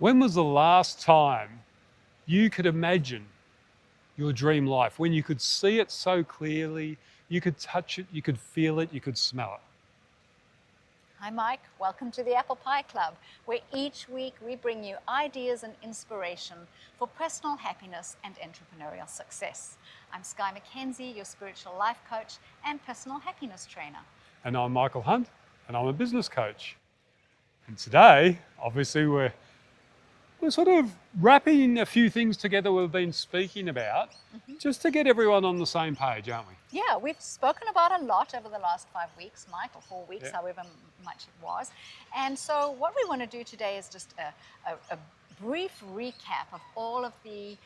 When was the last time you could imagine your dream life, when you could see it so clearly, you could touch it, you could feel it, you could smell it? Hi Mike, welcome to the Apple Pie Club, where each week we bring you ideas and inspiration for personal happiness and entrepreneurial success. I'm Skye McKenzie, your spiritual life coach and personal happiness trainer. And I'm Michael Hunt, and I'm a business coach. And today, obviously, we're sort of wrapping a few things together we've been speaking about, just to get everyone on the same page, aren't we? Yeah, we've spoken about a lot over the last 5 weeks, Mike, or 4 weeks, however much it was. And so what we want to do today is just a brief recap of all of the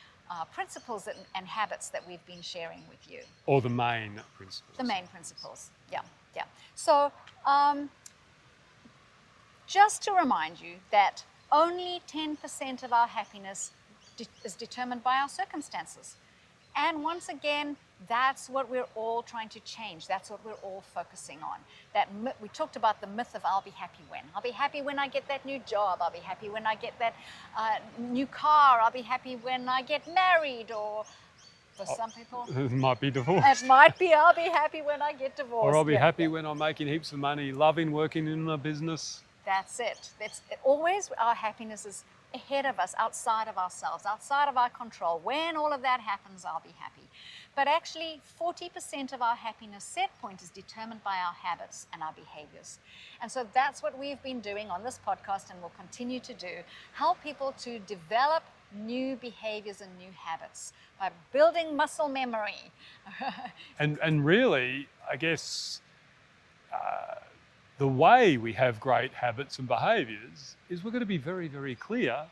principles and habits that we've been sharing with you. Or the main principles. The main principles, yeah. So just to remind you that only 10% of our happiness is determined by our circumstances. And once again, that's what we're all trying to change. That's what we're all focusing on. We talked about the myth of I'll be happy when. I'll be happy when I get that new job. I'll be happy when I get that new car. I'll be happy when I get married, or for some people, it might be divorced. It might be I'll be happy when I get divorced. Or I'll be happy when I'm making heaps of money, loving working in a business. That's it. Always our happiness is ahead of us, outside of ourselves, outside of our control. When all of that happens, I'll be happy. But actually, 40% of our happiness set point is determined by our habits and our behaviors. And so that's what we've been doing on this podcast and will continue to do, help people to develop new behaviors and new habits by building muscle memory. and really, I guess, the way we have great habits and behaviors is we're going to be very, very clear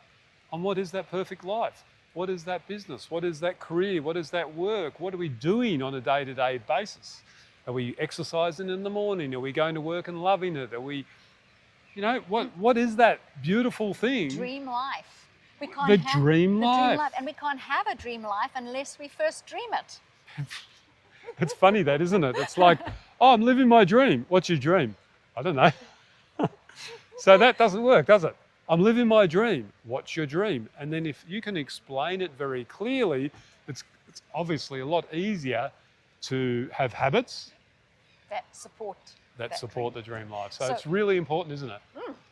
on what is that perfect life. What is that business? What is that career? What is that work? What are we doing on a day-to-day basis? Are we exercising in the morning? Are we going to work and loving it? Are we, what is that beautiful thing? Dream life. We can't the have dream the life. Dream life. And we can't have a dream life unless we first dream it. It's funny that, isn't it? It's like, oh, I'm living my dream. What's your dream? I don't know. So that doesn't work, does it? I'm living my dream. What's your dream? And then if you can explain it very clearly, it's obviously a lot easier to have habits that support the dream life. So it's really important, isn't it?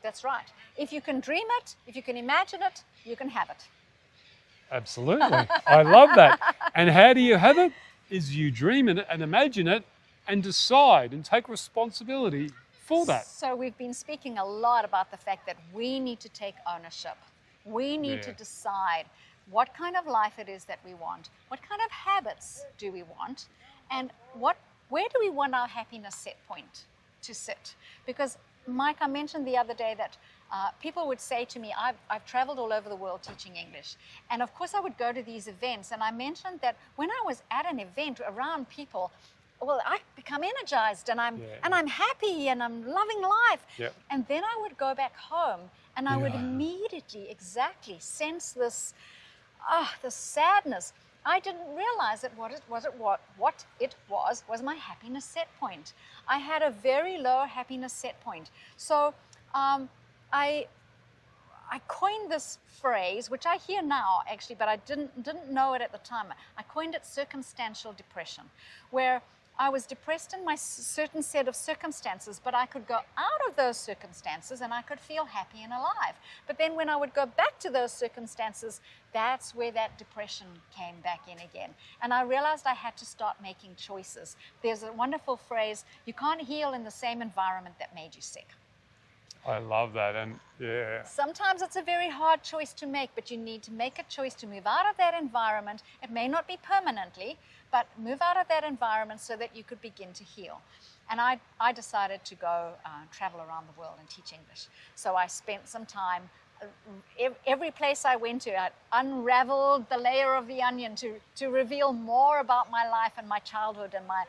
That's right. If you can dream it, if you can imagine it, you can have it. Absolutely. I love that. And how do you have it? Is you dream it and imagine it and decide and take responsibility for that. So we've been speaking a lot about the fact that we need to take ownership. We need to decide what kind of life it is that we want, what kind of habits do we want, and where do we want our happiness set point to sit? Because Mike, I mentioned the other day that people would say to me, I've traveled all over the world teaching English. And of course I would go to these events, and I mentioned that when I was at an event around people, well, I become energized and I'm happy and I'm loving life. Yep. And then I would go back home and I would immediately sense this sadness. I didn't realize that what it was my happiness set point. I had a very low happiness set point. So I coined this phrase, which I hear now actually, but I didn't know it at the time. I coined it circumstantial depression, where I was depressed in my certain set of circumstances, but I could go out of those circumstances and I could feel happy and alive. But then when I would go back to those circumstances, that's where that depression came back in again. And I realized I had to start making choices. There's a wonderful phrase, you can't heal in the same environment that made you sick. I love that, and sometimes it's a very hard choice to make, but you need to make a choice to move out of that environment. It may not be permanently, but move out of that environment so that you could begin to heal. And I decided to go travel around the world and teach English. So I spent some time, every place I went to, I unraveled the layer of the onion to reveal more about my life and my childhood and my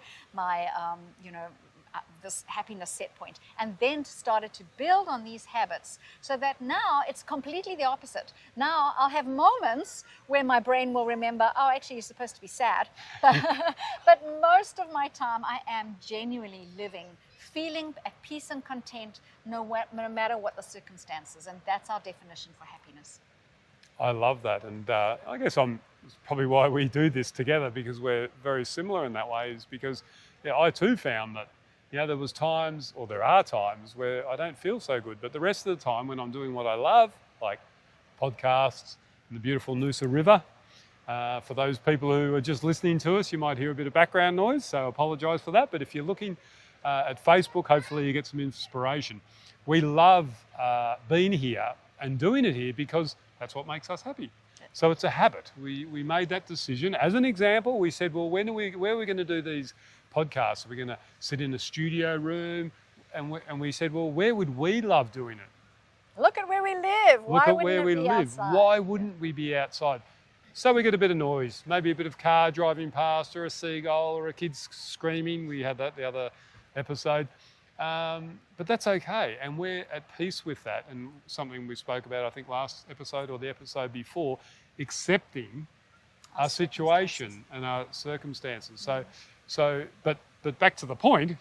this happiness set point, and then started to build on these habits so that now it's completely the opposite. Now I'll have moments where my brain will remember, oh, actually you're supposed to be sad. But most of my time I am genuinely living, feeling at peace and content no matter what the circumstances, and that's our definition for happiness. I love that. And I guess it's probably why we do this together, because we're very similar in that way, is because I too found that, there was times, or there are times, where I don't feel so good. But the rest of the time when I'm doing what I love, like podcasts and the beautiful Noosa River, for those people who are just listening to us, you might hear a bit of background noise, so I apologise for that. But if you're looking at Facebook, hopefully you get some inspiration. We love being here and doing it here because that's what makes us happy. So it's a habit. We made that decision. As an example, we said, well, where are we going to do these podcasts? Are we going to sit in a studio room? And we said, well, where would we love doing it? Look at where we live. Look at where we live. Outside? Why wouldn't we be outside? So we get a bit of noise, maybe a bit of car driving past, or a seagull, or a kid screaming. We had that the other episode. But that's okay. And we're at peace with that. And something we spoke about, I think, last episode or the episode before, accepting our situation and our circumstances. But back to the point,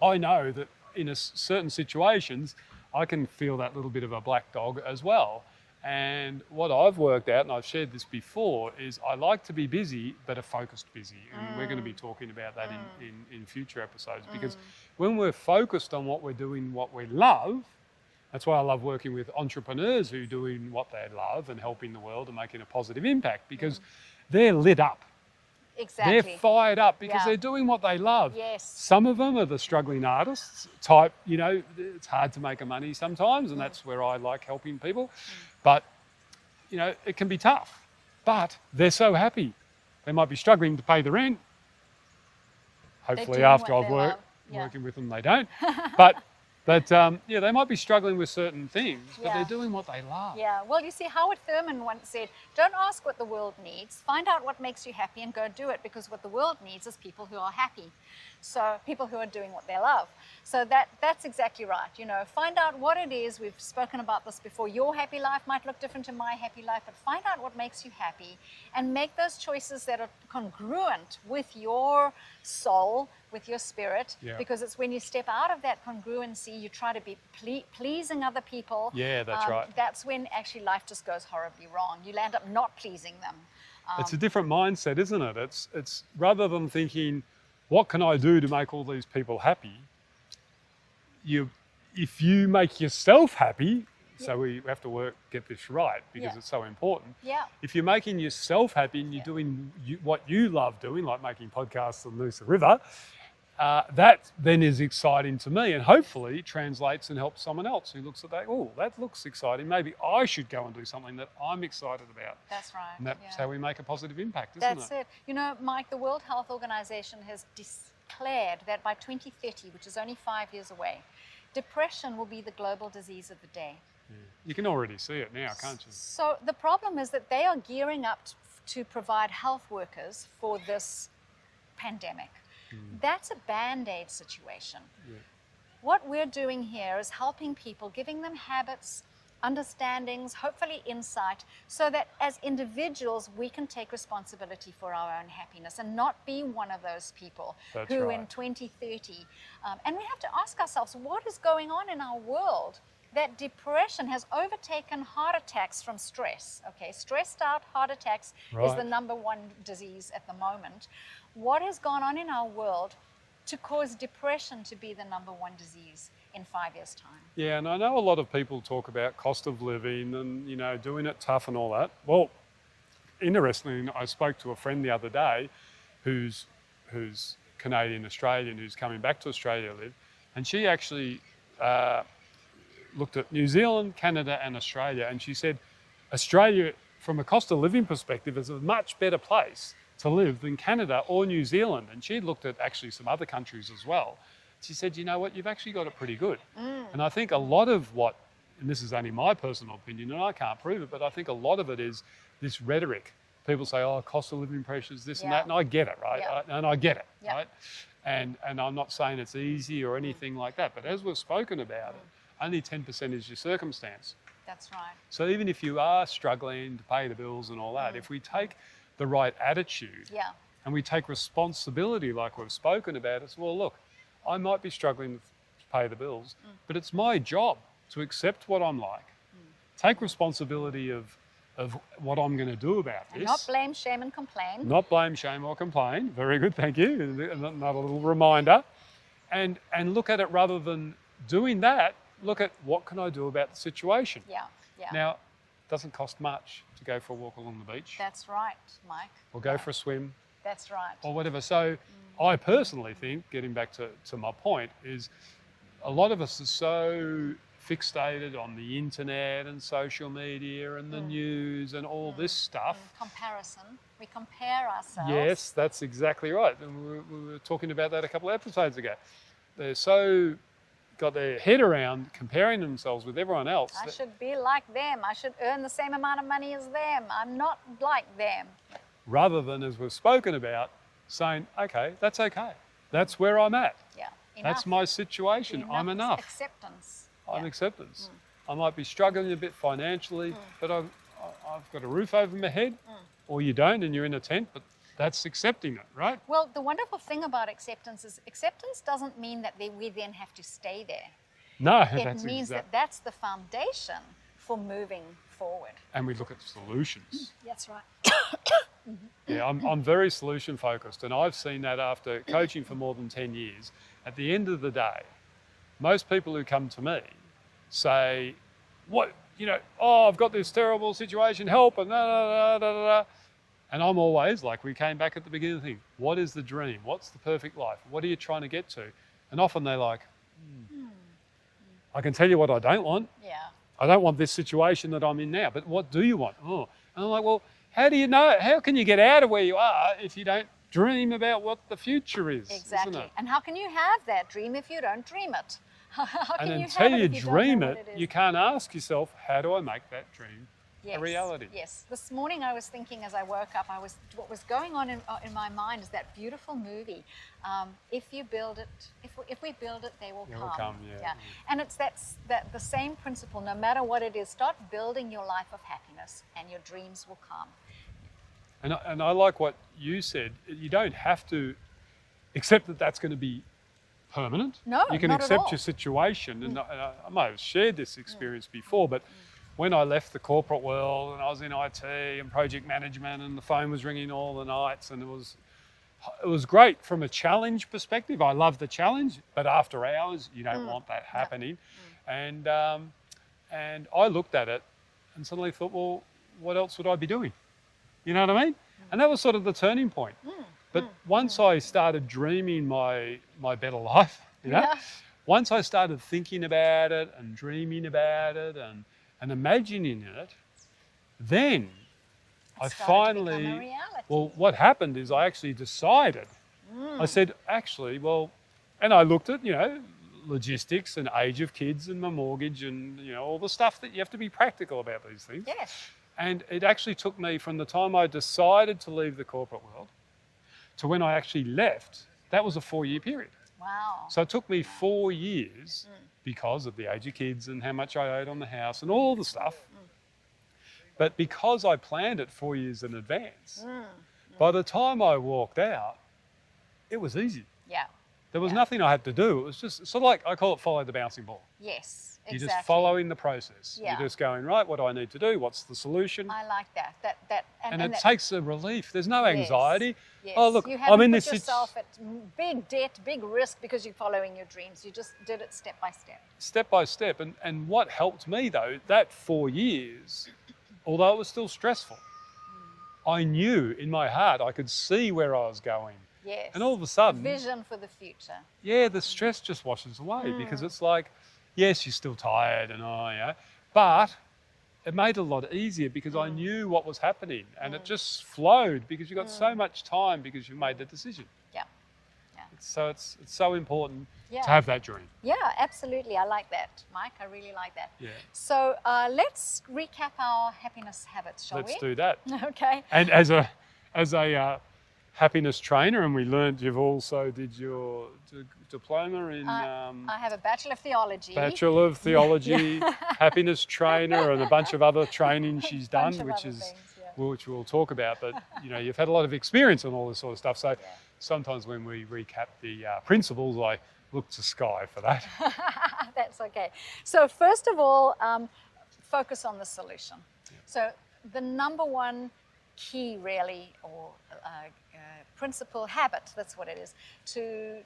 I know that in certain situations, I can feel that little bit of a black dog as well. And what I've worked out, and I've shared this before, is I like to be busy, but a focused busy. And we're going to be talking about that in future episodes, because when we're focused on what we're doing, what we love, that's why I love working with entrepreneurs who are doing what they love and helping the world and making a positive impact, because they're lit up. Exactly. They're fired up because they're doing what they love. Yes. Some of them are the struggling artists type, it's hard to make a money sometimes, and that's where I like helping people. But, it can be tough. But they're so happy. They might be struggling to pay the rent. Hopefully after I've working with them, they don't. But they might be struggling with certain things, but they're doing what they love. Yeah, well, you see, Howard Thurman once said, don't ask what the world needs, find out what makes you happy and go do it, because what the world needs is people who are happy. So people who are doing what they love. So that's exactly right. Find out what it is. We've spoken about this before. Your happy life might look different to my happy life, but find out what makes you happy and make those choices that are congruent with your soul, with your spirit, because it's when you step out of that congruency, you try to be pleasing other people. Yeah, that's right. That's when actually life just goes horribly wrong. You'll end up not pleasing them. It's a different mindset, isn't it? It's rather than thinking, what can I do to make all these people happy? If you make yourself happy, so we have to get this right, because it's so important. Yeah. If you're making yourself happy and you're doing what you love doing, like making podcasts on Noosa River, that then is exciting to me, and hopefully translates and helps someone else who looks at that. Oh, that looks exciting. Maybe I should go and do something that I'm excited about. That's right. And that's how we make a positive impact, isn't it? That's it. Mike, the World Health Organization has declared that by 2030, which is only 5 years away, depression will be the global disease of the day. Yeah. You can already see it now, can't you? So the problem is that they are gearing up to provide health workers for this pandemic. That's a Band-Aid situation. Yeah. What we're doing here is helping people, giving them habits, understandings, hopefully insight, so that as individuals we can take responsibility for our own happiness and not be one of those people who in 2030, and we have to ask ourselves, what is going on in our world that depression has overtaken heart attacks from stress? Okay, stressed out heart attacks is the number one disease at the moment. What has gone on in our world to cause depression to be the number one disease in 5 years' time? Yeah, and I know a lot of people talk about cost of living and, doing it tough and all that. Well, interestingly, I spoke to a friend the other day who's Canadian Australian, who's coming back to Australia to live, and she actually looked at New Zealand, Canada and Australia, and she said Australia, from a cost of living perspective, is a much better place to live than Canada or New Zealand. And she looked at actually some other countries as well. She said, you know what, you've actually got it pretty good. And I think a lot of and this is only my personal opinion and I can't prove it, but I think a lot of it is this rhetoric. People say, oh, cost of living pressures, this and that, and I get it, right? And I get it, right? And I'm not saying it's easy or anything like that, but as we've spoken about it, only 10% is your circumstance. That's right. So even if you are struggling to pay the bills and all that, if we take the right attitude and we take responsibility like we've spoken about, it's, well, look, I might be struggling to pay the bills, but it's my job to accept what I'm like. Take responsibility of of what I'm going to do about this. And not blame, shame, and complain. Not blame, shame, or complain. Very good, thank you. Another little reminder. And look at it rather than doing that, look at what can I do about the situation. Yeah, yeah. Now, it doesn't cost much to go for a walk along the beach. That's right, Mike. Or go for a swim. That's right. Or whatever. So I personally think, getting back to my point, is a lot of us are so fixated on the internet and social media and the news and all this stuff. Comparison. We compare ourselves. Yes, that's exactly right. And we were talking about that a couple of episodes ago. They're so got their head around comparing themselves with everyone else. I should be like them. I should earn the same amount of money as them. I'm not like them. Rather than, as we've spoken about, saying, okay, that's okay. That's where I'm at. Yeah. That's my situation. I'm enough. Acceptance. I'm acceptance. I might be struggling a bit financially, but I've got a roof over my head, or you don't and you're in a tent, but that's accepting it, right? Well, the wonderful thing about acceptance is acceptance doesn't mean that we then have to stay there. No, it means that that's the foundation for moving forward. And we look at solutions. That's right. Yeah, I'm very solution focused, and I've seen that after coaching for more than 10 years. At the end of the day, most people who come to me say, I've got this terrible situation, help, and da. And I'm always, like we came back at the beginning of the thing, what is the dream? What's the perfect life? What are you trying to get to? And often they're like, I can tell you what I don't want. Yeah. I don't want this situation that I'm in now, but what do you want? Oh. And I'm like, well, how do you know? How can you get out of where you are if you don't dream about what the future is? Exactly. Isn't it? And how can you have that dream if you don't dream it? And until you dream it, you can't ask yourself, how do I make that dream a reality? Yes. This morning I was thinking as I woke up, what was going on in my mind is that beautiful movie. If you build it, if we build it, they will come. They will come, yeah. And it's that the same principle. No matter what it is, start building your life of happiness, and your dreams will come. And I like what you said. You don't have to accept that that's going to be permanent. No, you can not at accept all. your situation. And I might have shared this experience before, but when I left the corporate world and I was in IT and project management and the phone was ringing all the nights, and it was great from a challenge perspective. I love the challenge, but after hours, you don't want that happening. And I looked at it and suddenly thought, well, what else would I be doing? You know what I mean? And that was sort of the turning point. But once I started dreaming my better life, once I started thinking about it and dreaming about it and imagining it, then I finally, what happened is I actually decided. I said, actually, and I looked at, logistics and age of kids and my mortgage and, all the stuff that you have to be practical about these things. Yes. And it actually took me from the time I decided to leave the corporate world to when I actually left. That was a 4-year period. Wow. So it took me 4 years because of the age of kids and how much I owed on the house and all the stuff. But because I planned it 4 years in advance, by the time I walked out, it was easy. Yeah. There was nothing I had to do. It was just sort of like, I call it follow the bouncing ball. Yes. You're Exactly. just following the process. Yeah. You're just going, right, what do I need to do? What's the solution? I like that. And it takes a relief. There's no anxiety. Yes. Oh, look, you I'm in put this yourself at big debt, big risk because you're following your dreams. You just did it step by step. Step by step. And what helped me, though, that 4 years, although it was still stressful, I knew in my heart I could see where I was going. Yes. And all of a sudden, vision for the future. Yeah, the stress just washes away because it's like, yes, you're still tired and but it made it a lot easier because I knew what was happening and it just flowed because you got so much time because you made the decision. Yeah. So it's so important Yeah. to have that dream. Yeah, absolutely. I like that, Mike. I really like that. Yeah. So let's recap our happiness habits, shall we? Let's do that. Okay. And as a happiness trainer, and we learned you've also did your diploma in I have a Bachelor of Theology. Bachelor of Theology, happiness trainer, and a bunch of other training she's done, which we'll talk about. But you've had a lot of experience on all this sort of stuff. So sometimes when we recap the principles, I look to Skye for that. That's okay. So first of all, focus on the solution. So the number one key really, or principal habit, that's what it is, to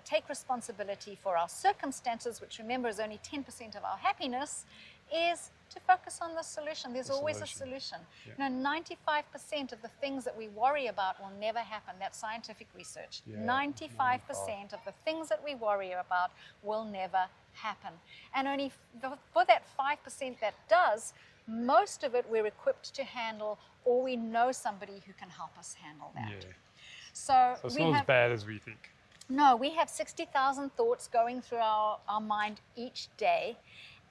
take responsibility for our circumstances, which remember is only 10% of our happiness, is to focus on the solution. There's always a solution. Yeah. 95% of the things that we worry about will never happen. That's scientific research. Yeah, 95% of the things that we worry about will never happen. And only for that 5% that does, most of it we're equipped to handle, or we know somebody who can help us handle that. Yeah. So it's not as bad as we think. No, we have 60,000 thoughts going through our mind each day.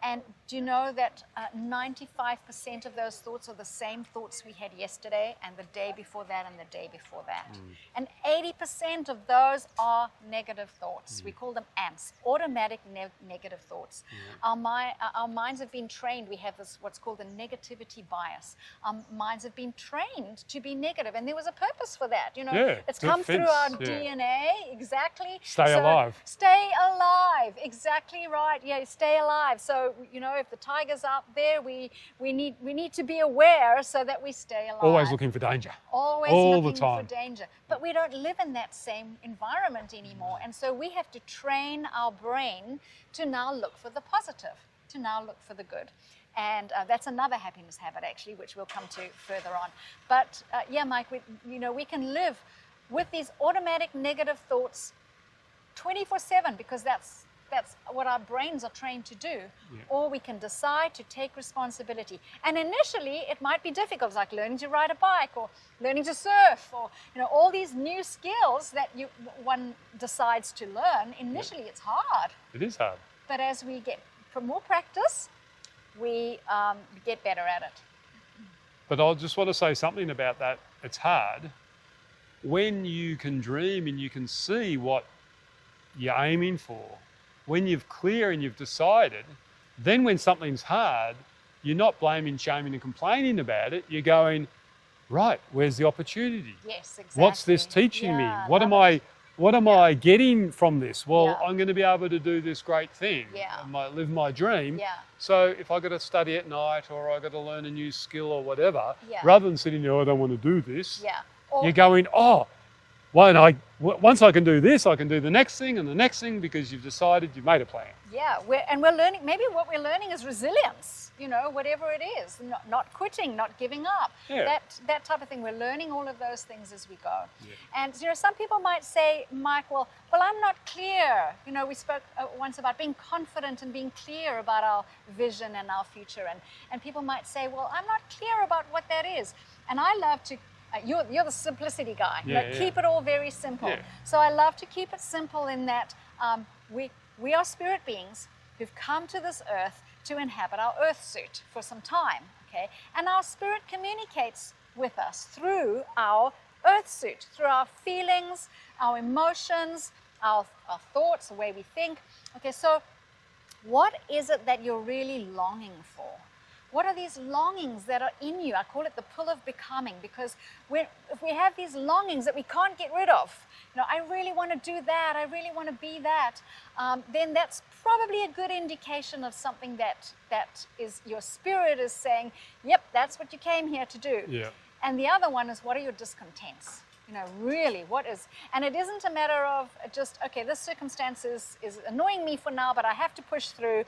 And do you know that 95% of those thoughts are the same thoughts we had yesterday and the day before that and the day before that? And 80% of those are negative thoughts. We call them ANTs, automatic negative thoughts. Our minds have been trained. We have this what's called a negativity bias. Our minds have been trained to be negative, and there was a purpose for that. It's come through our DNA, exactly. Stay alive. Stay alive, exactly right. Yeah, stay alive. So if the tiger's out there, we need to be aware so that we stay alive. Always looking for danger. Always all looking the time. for danger. But we don't live in that same environment anymore. And so we have to train our brain to now look for the positive, to now look for the good. And that's another happiness habit, actually, which we'll come to further on. But Mike, we can live with these automatic negative thoughts 24/7, because that's what our brains are trained to do. Or we can decide to take responsibility. And initially, it might be difficult, like learning to ride a bike or learning to surf, or all these new skills that one decides to learn. Initially, it's hard. It is hard. But as we get more practice, we get better at it. But I just want to say something about that. It's hard when you can dream and you can see what you're aiming for. When you're clear and you've decided, then when something's hard, you're not blaming, shaming and complaining about it. You're going, right, where's the opportunity? Yes, exactly. What's this teaching me? What am I getting from this? Well, I'm going to be able to do this great thing. I might live my dream. So if I've got to study at night, or I've got to learn a new skill or whatever, rather than sitting there, I don't want to do this, you're going, once I can do this, I can do the next thing and the next thing, because you've decided, you've made a plan. We're learning, maybe what we're learning is resilience, whatever it is, not quitting, not giving up, that type of thing. We're learning all of those things as we go. And some people might say, Mike, well, I'm not clear. We spoke once about being confident and being clear about our vision and our future. And people might say, well, I'm not clear about what that is. And I love to you're the simplicity guy. Keep it all very simple. So I love to keep it simple in that we are spirit beings who've come to this earth to inhabit our earth suit for some time. Okay, and our spirit communicates with us through our earth suit, through our feelings, our emotions, our thoughts, the way we think. Okay, so what is it that you're really longing for? What are these longings that are in you? I call it the pull of becoming, because if we have these longings that we can't get rid of, I really want to do that, I really want to be that, then that's probably a good indication of something that is your spirit is saying, yep, that's what you came here to do. And the other one is, what are your discontents? Really, what is, and it isn't a matter of just, okay, this circumstance is annoying me for now, but I have to push through.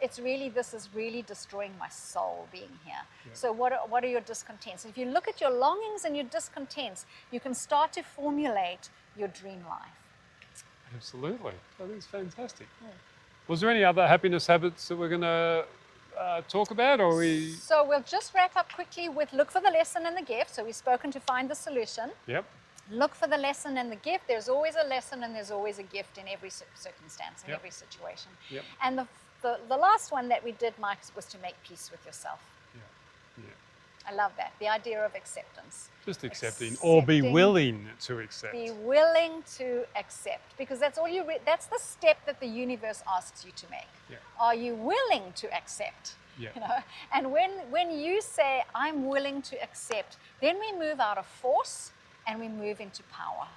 It's really, this is really destroying my soul being here. So what are your discontents? If you look at your longings and your discontents, you can start to formulate your dream life. Absolutely. That is fantastic. Was there any other happiness habits that we're going to talk about, or we? So we'll just wrap up quickly with look for the lesson and the gift. So we've spoken to find the solution. Look for the lesson and the gift. There's always a lesson and there's always a gift in every circumstance, in every situation. And the last one that we did, Mike, was to make peace with yourself. I love that. The idea of acceptance. Just accepting, or be willing to accept. Be willing to accept, because that's all that's the step that the universe asks you to make. Are you willing to accept? And when you say, I'm willing to accept, then we move out of force and we move into power.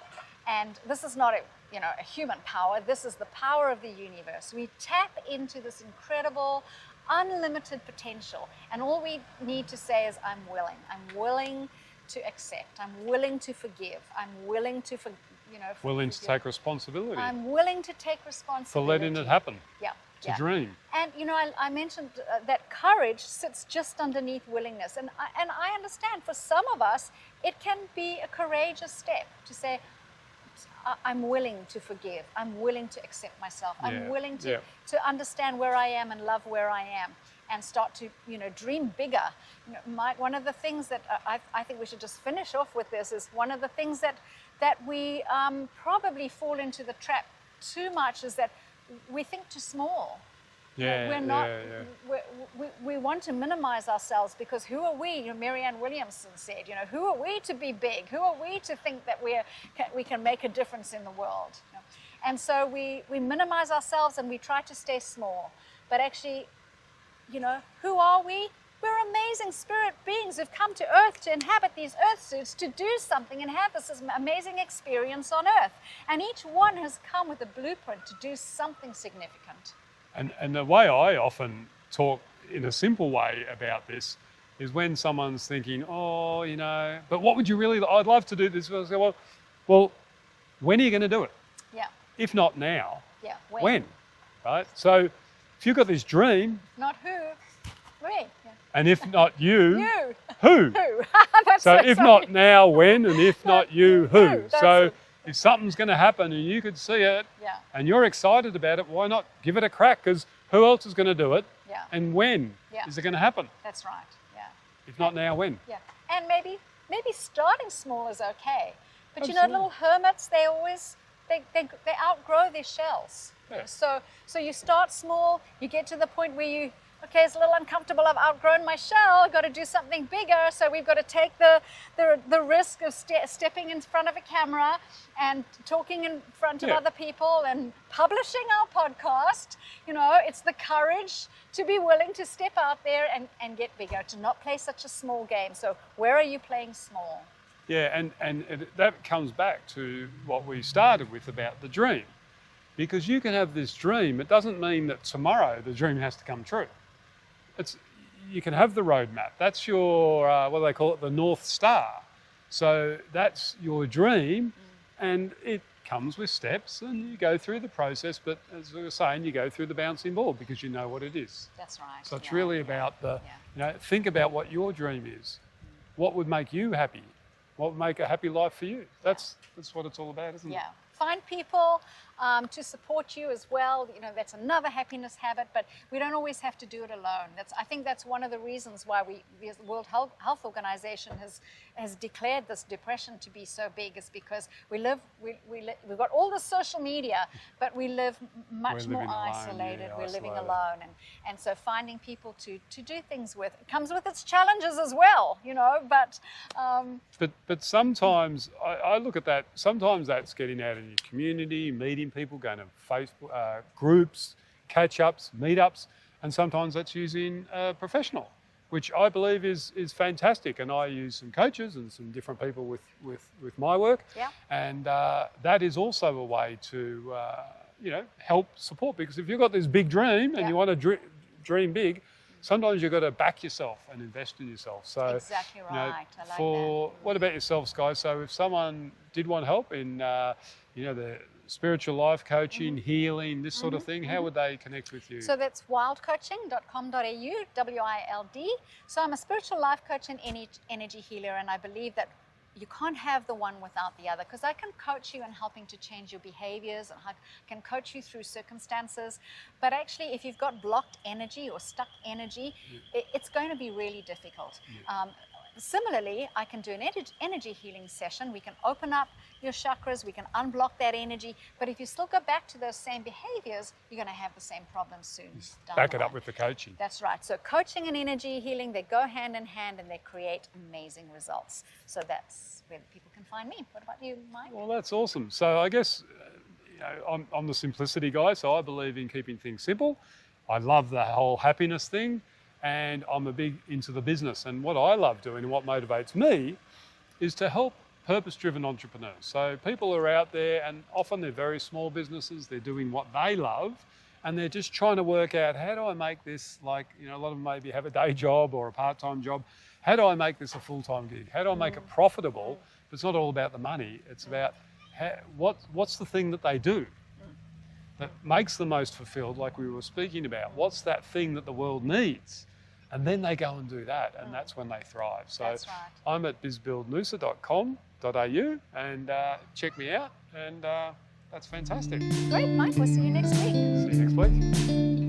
And this is not a human power. This is the power of the universe. We tap into this incredible unlimited potential. And all we need to say is, I'm willing. I'm willing to accept. I'm willing to forgive. I'm willing to, willing to take responsibility I'm willing to take for responsibility. letting it happen. Yeah. To dream. And I mentioned that courage sits just underneath willingness, and I understand for some of us it can be a courageous step to say, I'm willing to forgive. I'm willing to accept myself. I'm willing to understand where I am and love where I am, and start to dream bigger. One of the things that I think we should just finish off with this is one of the things that we probably fall into the trap too much is that we think too small. We're not. We want to minimize ourselves because who are we? Marianne Williamson said, who are we to be big? Who are we to think that we can make a difference in the world? And so we minimize ourselves and we try to stay small. But actually, who are we? We're amazing spirit beings who've come to Earth to inhabit these Earth suits, to do something and have this amazing experience on Earth. And each one has come with a blueprint to do something significant. And the way I often talk in a simple way about this is when someone's thinking, but what would you really, I'd love to do this. I say, well, when are you going to do it? Yeah. If not now, when? Right? So if you've got this dream. Not who, when. Yeah. And if not you, you. Who? Who? So if not now, when? And if not you, who? So it. If something's going to happen and you could see it and you're excited about it, why not give it a crack? Because who else is going to do it? Yeah. And when is it going to happen? That's right. Yeah. If not now, when? Yeah. And maybe starting small is okay. But Absolutely. little hermits, they outgrow their shells. Yeah. So you start small, you get to the point where it's a little uncomfortable, I've outgrown my shell, I've got to do something bigger, so we've got to take the risk of stepping in front of a camera and talking in front of other people and publishing our podcast. It's the courage to be willing to step out there and get bigger, to not play such a small game. So where are you playing small? Yeah, and that comes back to what we started with about the dream. Because you can have this dream, it doesn't mean that tomorrow the dream has to come true. You can have the roadmap. That's your, what do they call it, the North Star. So that's your dream, and it comes with steps, and you go through the process. But as we were saying, you go through the bouncing ball because you know what it is. That's right. So it's really about think about what your dream is. What would make you happy? What would make a happy life for you? That's what it's all about, isn't it? Yeah. Find people to support you as well. That's another happiness habit, but we don't always have to do it alone. I think that's one of the reasons why the World Health Organization has declared this depression to be so big, is because we've got all the social media, but we live much more isolated. We're living alone, and so finding people to do things with comes with its challenges as well. But sometimes I look at that. Sometimes that's getting out in your community, meeting people, going to Facebook groups, catch-ups, meetups, and sometimes that's using a professional, which I believe is fantastic. And I use some coaches and some different people with my work, and that is also a way to help support. Because if you've got this big dream and you want to dream big, sometimes you've got to back yourself and invest in yourself. So exactly right. I like that. What about yourself, Skye? So if someone did want help in the spiritual life coaching, healing, this sort of thing, how would they connect with you? So that's wildcoaching.com.au, WILD. So I'm a spiritual life coach and energy healer, and I believe that you can't have the one without the other, because I can coach you in helping to change your behaviors, and I can coach you through circumstances. But actually, if you've got blocked energy or stuck energy, it's going to be really difficult. Similarly, I can do an energy healing session. We can open up your chakras, we can unblock that energy, but if you still go back to those same behaviors, you're going to have the same problems soon. Back it up with the coaching. That's right. So coaching and energy healing, they go hand in hand and they create amazing results. So that's where people can find me. What about you, Mike? Well, that's awesome. So I guess I'm the simplicity guy, so I believe in keeping things simple. I love the whole happiness thing, and I'm a big into the business. And what I love doing and what motivates me is to help purpose-driven entrepreneurs. So people are out there, and often they're very small businesses, they're doing what they love, and they're just trying to work out, how do I make this, like, you know, a lot of them maybe have a day job or a part-time job. How do I make this a full-time gig? How do I make it profitable? But it's not all about the money. It's about what's the thing that they do that makes them most fulfilled, like we were speaking about. What's that thing that the world needs? And then they go and do that, and that's when they thrive. So That's right. I'm at bizbuildnoosa.com.au, and check me out, and that's fantastic. Great, Mike. We'll see you next week. See you next week.